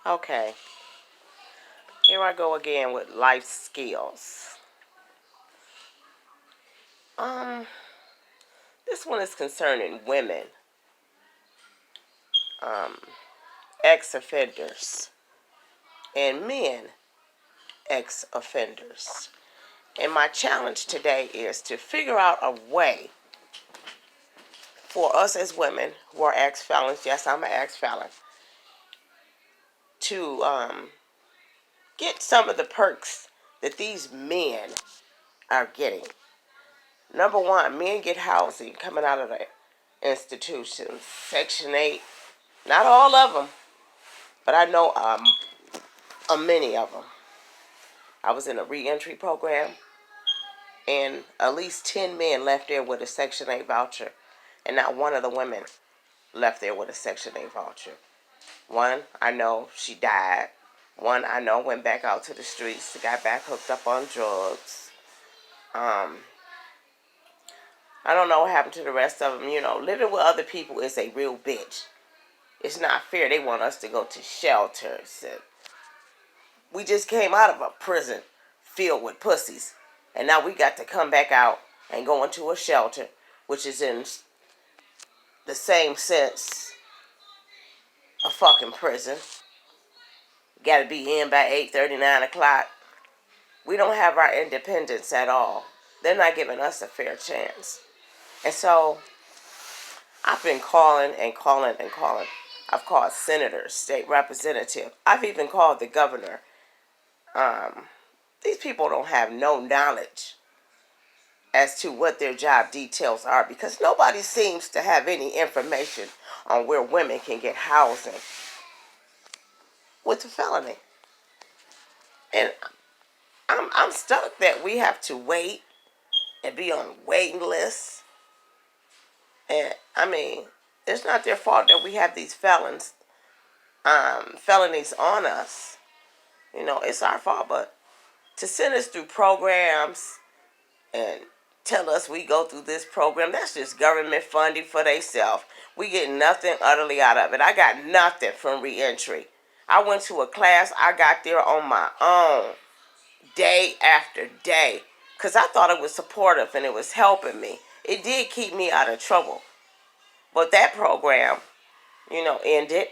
Okay, here I go again with life skills. Um, this one is concerning women, um, ex-offenders, and men, ex-offenders. And my challenge today is to figure out a way for us as women who are ex-felons, yes, I'm an ex-felon, to get some of the perks that these men are getting. Number one, men get housing coming out of the institutions. Section 8, not all of them, but I know many of them. I was in a reentry program, and at least 10 men left there with a Section 8 voucher, and not one of the women left there with a Section 8 voucher. One, I know she died. One, I know went back out to the streets, got back hooked up on drugs. I don't know what happened to the rest of them. You know, living with other people is a real bitch. It's not fair. They want us to go to shelters. And we just came out of a prison filled with pussies. And now we got to come back out and go into a shelter, which is in the same sense a fucking prison. Got to be in by 8:30, 9 o'clock. We don't have our independence at all. They're not giving us a fair chance. And so I've been calling and calling and calling. I've called senators, state representatives. I've even called the governor. These people don't have no knowledge as to what their job details are because nobody seems to have any information on where women can get housing with a felony. And I'm stuck that we have to wait and be on waiting lists. And I mean, it's not their fault that we have these felonies on us. You know, it's our fault, but to send us through programs and tell us we go through this program, that's just government funding for themselves. We get nothing utterly out of it. I got nothing from reentry. I went to a class, I got there on my own, day after day, because I thought it was supportive and it was helping me. It did keep me out of trouble. But that program, you know, ended.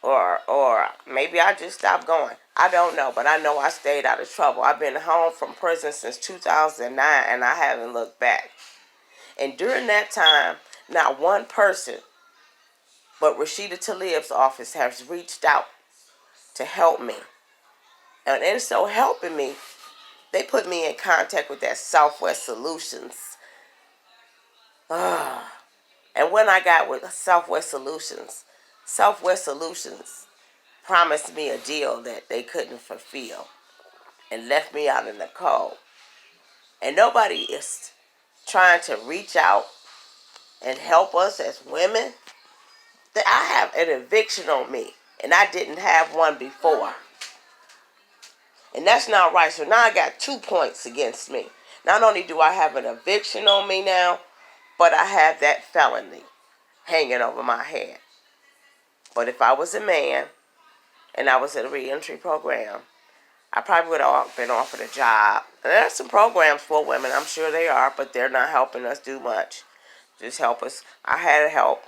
Or maybe I just stopped going. I don't know, but I know I stayed out of trouble. I've been home from prison since 2009, and I haven't looked back. And during that time, not one person but Rashida Tlaib's office has reached out to help me. And in so helping me, they put me in contact with that Southwest Solutions. And when I got with Southwest Solutions promised me a deal that they couldn't fulfill and left me out in the cold. And nobody is trying to reach out and help us as women. I have an eviction on me, and I didn't have one before. And that's not right. So now I got 2 points against me. Not only do I have an eviction on me now, but I have that felony hanging over my head. But if I was a man and I was in a reentry program, I probably would have been offered a job. And there are some programs for women, I'm sure they are, but they're not helping us do much. Just help us. I had help.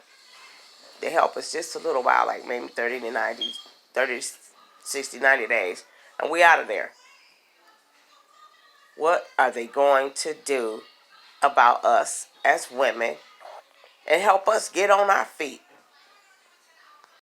They help us just a little while, like maybe 30, 60, 90 days. And we out of there. What are they going to do about us as women and help us get on our feet?